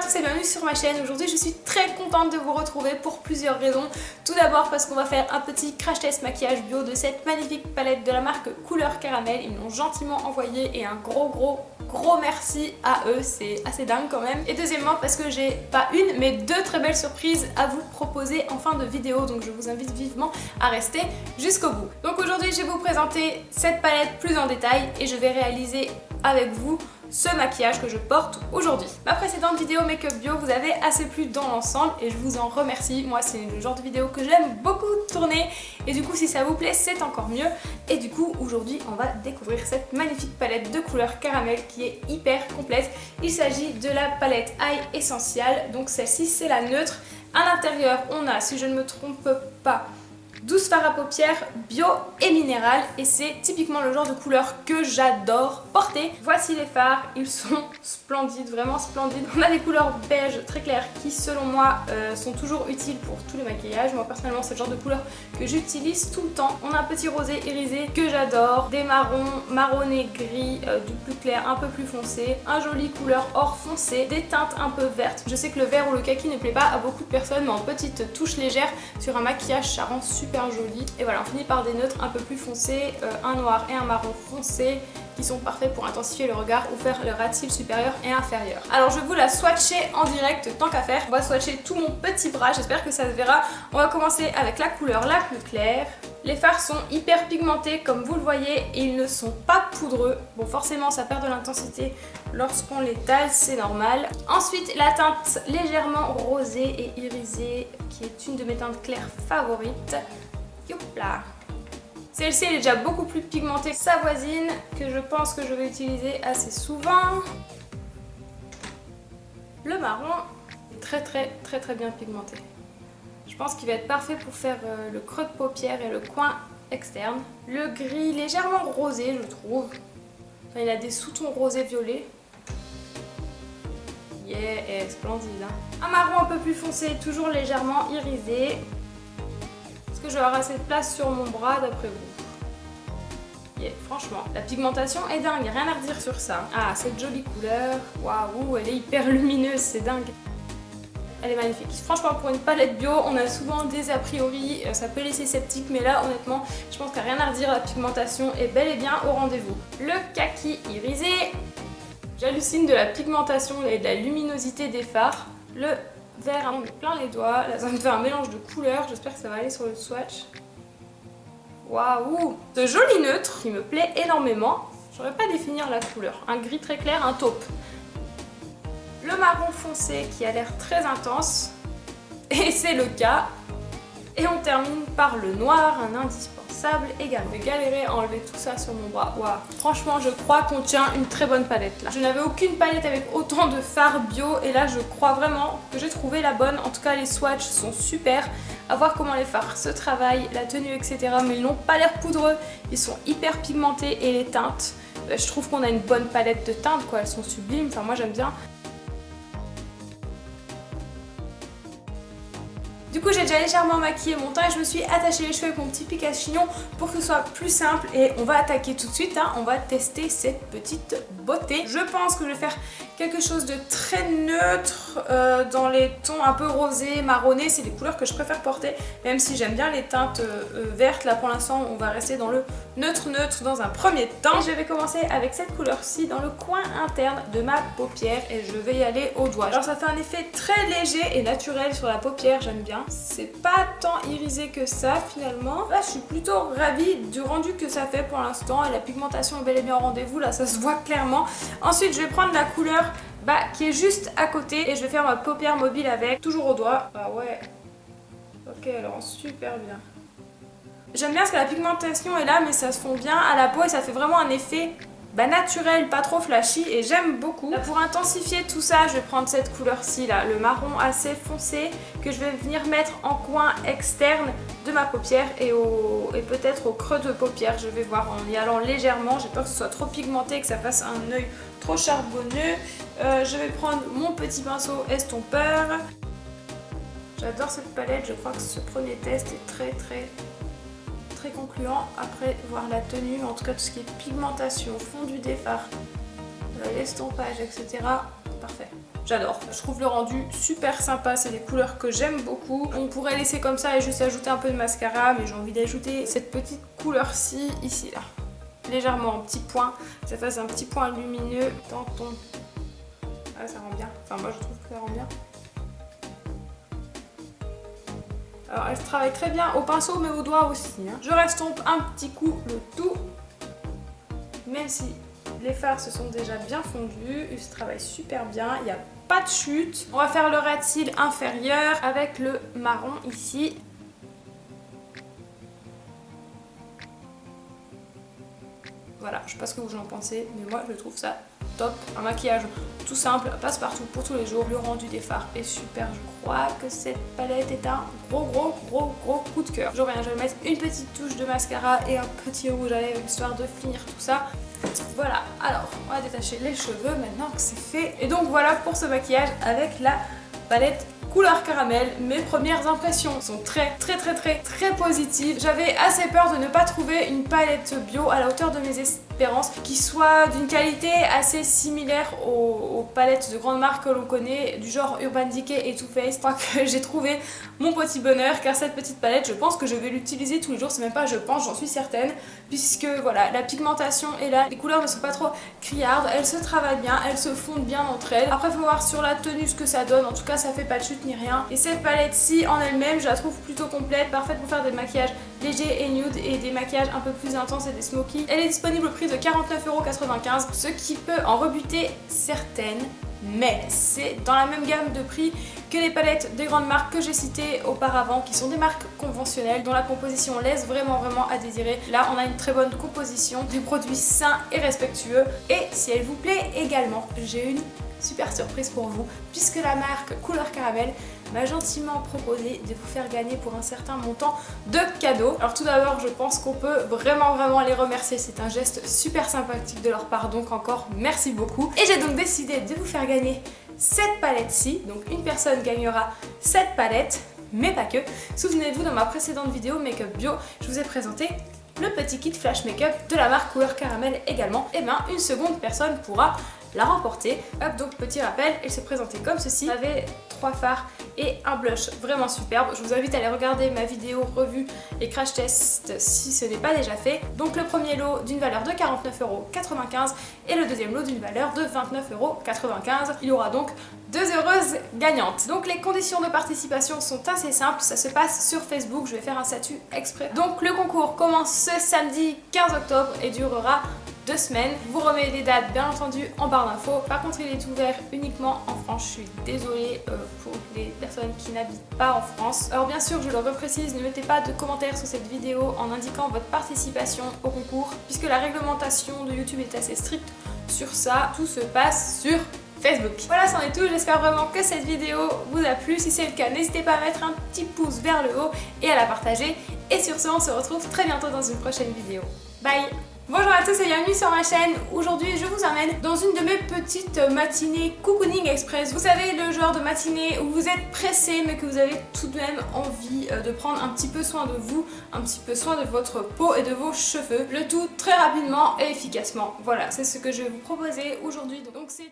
tous et bienvenue sur ma chaîne. Aujourd'hui je suis très contente de vous retrouver pour plusieurs raisons. Tout d'abord parce qu'on va faire un petit crash test maquillage bio de cette magnifique palette de la marque Couleur Caramel. Ils me l'ont gentiment envoyé et un gros merci à eux, c'est assez dingue quand même. Et deuxièmement parce que j'ai pas une mais deux très belles surprises à vous proposer en fin de vidéo, donc je vous invite vivement à rester jusqu'au bout. Donc aujourd'hui je vais vous présenter cette palette plus en détail et je vais réaliser avec vous ce maquillage que je porte aujourd'hui. Ma précédente vidéo make-up bio vous avez assez plu dans l'ensemble et je vous en remercie. Moi c'est le genre de vidéo que j'aime beaucoup tourner et du coup si ça vous plaît c'est encore mieux. Et du coup aujourd'hui on va découvrir cette magnifique palette de couleur caramel qui est hyper complète. Il s'agit de la palette Eye Essential, donc celle-ci c'est la neutre. À l'intérieur on a, si je ne me trompe pas, 12 fards à paupières bio et minéral et c'est typiquement le genre de couleur que j'adore porter. Voici les fards, ils sont splendides, vraiment splendides. On a des couleurs beige très claires qui selon moi sont toujours utiles pour tous les maquillages. Moi personnellement c'est le genre de couleur que j'utilise tout le temps. On a un petit rosé irisé que j'adore, des marrons, marronné gris, du plus clair, un peu plus foncé, un joli couleur or foncé, des teintes un peu vertes. Je sais que le vert ou le kaki ne plaît pas à beaucoup de personnes mais en petite touche légère sur un maquillage ça rend super joli. Et voilà, on finit par des neutres un peu plus foncés, un noir et un marron foncé qui sont parfaits pour intensifier le regard ou faire le ras de cils supérieur et inférieur. Alors je vais vous la swatcher en direct tant qu'à faire. On va swatcher tout mon petit bras, j'espère que ça se verra. On va commencer avec la couleur la plus claire. Les fards sont hyper pigmentés comme vous le voyez et ils ne sont pas poudreux. Bon forcément ça perd de l'intensité lorsqu'on les tale, c'est normal. Ensuite la teinte légèrement rosée et irisée qui est une de mes teintes claires favorites. Youpla. Celle-ci elle est déjà beaucoup plus pigmentée que sa voisine que je pense que je vais utiliser assez souvent. Le marron est très bien pigmenté. Je pense qu'il va être parfait pour faire le creux de paupière et le coin externe. Le gris légèrement rosé je trouve. Enfin, il a des sous-tons rosé violet. Yeah, splendide hein. Un marron un peu plus foncé, toujours légèrement irisé. Est-ce que je vais avoir assez de place sur mon bras d'après vous? Yeah, franchement, la pigmentation est dingue, rien à redire sur ça. Ah, cette jolie couleur, waouh, elle est hyper lumineuse, c'est dingue. Elle est magnifique. Franchement, pour une palette bio, on a souvent des a priori, ça peut laisser sceptique, mais là, honnêtement, je pense qu'il n'y a rien à redire, la pigmentation est bel et bien au rendez-vous. Le kaki irisé, j'hallucine de la pigmentation et de la luminosité des fards. Le vert, on met plein les doigts, là ça me fait un mélange de couleurs, j'espère que ça va aller sur le swatch. Waouh! Ce joli neutre qui me plaît énormément, je saurais pas définir la couleur, un gris très clair, un taupe. Le marron foncé qui a l'air très intense, et c'est le cas. Et on termine par le noir, un indispensable également. Je vais galérer à enlever tout ça sur mon bras. Waouh. Franchement, je crois qu'on tient une très bonne palette là. Je n'avais aucune palette avec autant de fards bio et là je crois vraiment que j'ai trouvé la bonne. En tout cas, les swatchs sont super. À voir comment les fards se travaillent, la tenue, etc. Mais ils n'ont pas l'air poudreux. Ils sont hyper pigmentés et les teintes. Je trouve qu'on a une bonne palette de teintes quoi. Elles sont sublimes. Enfin, moi j'aime bien. Du coup j'ai déjà légèrement maquillé mon teint et je me suis attachée les cheveux avec mon petit pic à chignon pour que ce soit plus simple et on va attaquer tout de suite, hein. On va tester cette petite beauté. Je pense que je vais faire quelque chose de très neutre dans les tons un peu rosés, marronnés, c'est des couleurs que je préfère porter même si j'aime bien les teintes vertes. Là pour l'instant on va rester dans le neutre dans un premier temps. Et je vais commencer avec cette couleur-ci dans le coin interne de ma paupière et je vais y aller au doigt. Alors ça fait un effet très léger et naturel sur la paupière, j'aime bien. C'est pas tant irisé que ça finalement. Là je suis plutôt ravie du rendu que ça fait pour l'instant et la pigmentation est bel et bien au rendez-vous, là ça se voit clairement. Ensuite je vais prendre la couleur qui est juste à côté et je vais faire ma paupière mobile avec, toujours au doigt. Ah ouais, ok, elle rend super bien. J'aime bien parce que la pigmentation est là mais ça se fond bien à la peau et ça fait vraiment un effet naturel, pas trop flashy et j'aime beaucoup. Là, pour intensifier tout ça, je vais prendre cette couleur-ci là, le marron assez foncé que je vais venir mettre en coin externe de ma paupière et peut-être au creux de paupière. Je vais voir en y allant légèrement, j'ai peur que ce soit trop pigmenté et que ça fasse un œil trop charbonneux. Je vais prendre mon petit pinceau estompeur. J'adore cette palette, je crois que ce premier test est très concluant après voir la tenue, en tout cas tout ce qui est pigmentation, fondu des fards, l'estompage, etc. Parfait. J'adore. Je trouve le rendu super sympa, c'est des couleurs que j'aime beaucoup. On pourrait laisser comme ça et juste ajouter un peu de mascara, mais j'ai envie d'ajouter cette petite couleur-ci, ici là. Légèrement en petit point, ça fasse un petit point lumineux dans ton... Ah, ça rend bien. Enfin, moi je trouve que ça rend bien. Alors elle se travaille très bien au pinceau mais au doigt aussi. Hein. Je restompe un petit coup le tout. Même si les fards se sont déjà bien fondus, ils se travaillent super bien, il n'y a pas de chute. On va faire le red seal inférieur avec le marron ici. Voilà, je sais pas ce que vous en pensez, mais moi je trouve ça top. Un maquillage tout simple, passe-partout pour tous les jours. Le rendu des fards est super. Je crois que cette palette est un gros coup de cœur. Je reviens, je vais mettre une petite touche de mascara et un petit rouge à lèvres histoire de finir tout ça. Voilà, alors on va détacher les cheveux maintenant que c'est fait. Et donc voilà pour ce maquillage avec la palette couleur caramel. Mes premières impressions sont très positives. J'avais assez peur de ne pas trouver une palette bio à la hauteur de mes espérances qui soit d'une qualité assez similaire aux palettes de grandes marques que l'on connaît du genre Urban Decay et Too Faced. Je crois que j'ai trouvé mon petit bonheur car cette petite palette je pense que je vais l'utiliser tous les jours, c'est même pas je pense, j'en suis certaine puisque voilà, la pigmentation est là, les couleurs ne sont pas trop criardes, elles se travaillent bien, elles se fondent bien entre elles. Après il faut voir sur la tenue ce que ça donne, en tout cas ça fait pas de chute ni rien. Et cette palette-ci en elle-même je la trouve plutôt complète, parfaite pour faire des maquillages légers et nude et des maquillages un peu plus intenses et des smoky. Elle est disponible au prix de 49,95 €, ce qui peut en rebuter certaines, mais c'est dans la même gamme de prix que les palettes des grandes marques que j'ai citées auparavant, qui sont des marques conventionnelles dont la composition laisse vraiment à désirer. Là on a une très bonne composition, des produits sains et respectueux, et si elle vous plaît également, j'ai une super surprise pour vous puisque la marque Couleur Caramel m'a gentiment proposé de vous faire gagner pour un certain montant de cadeaux. Alors tout d'abord je pense qu'on peut vraiment les remercier, c'est un geste super sympathique de leur part, donc encore merci beaucoup. Et j'ai donc décidé de vous faire gagner cette palette-ci, donc une personne gagnera cette palette, mais pas que. Souvenez-vous, dans ma précédente vidéo Make-up Bio, je vous ai présenté le petit kit Flash Make-up de la marque Couleur Caramel également. Et bien une seconde personne pourra la remporter. Hop, donc petit rappel, elle se présentait comme ceci. Vous avez 3 fards et un blush vraiment superbe. Je vous invite à aller regarder ma vidéo revue et crash test si ce n'est pas déjà fait. Donc le premier lot d'une valeur de 49,95 € et le deuxième lot d'une valeur de 29,95 €. Il y aura donc 2 heureuses gagnantes. Donc les conditions de participation sont assez simples, ça se passe sur Facebook, je vais faire un statut exprès. Donc le concours commence ce samedi 15 octobre et durera 2 semaines. Vous remettez les dates bien entendu en barre d'infos. Par contre il est ouvert uniquement en France. Je suis désolée pour les personnes qui n'habitent pas en France. Alors bien sûr je le reprécise, ne mettez pas de commentaires sur cette vidéo en indiquant votre participation au concours puisque la réglementation de YouTube est assez stricte sur ça. Tout se passe sur Facebook. Voilà, c'en est tout. J'espère vraiment que cette vidéo vous a plu. Si c'est le cas, n'hésitez pas à mettre un petit pouce vers le haut et à la partager. Et sur ce, on se retrouve très bientôt dans une prochaine vidéo. Bye! Bonjour à tous et bienvenue sur ma chaîne. Aujourd'hui je vous emmène dans une de mes petites matinées cocooning express. Vous savez, le genre de matinée où vous êtes pressé mais que vous avez tout de même envie de prendre un petit peu soin de vous, un petit peu soin de votre peau et de vos cheveux. Le tout très rapidement et efficacement. Voilà, c'est ce que je vais vous proposer aujourd'hui. Donc c'est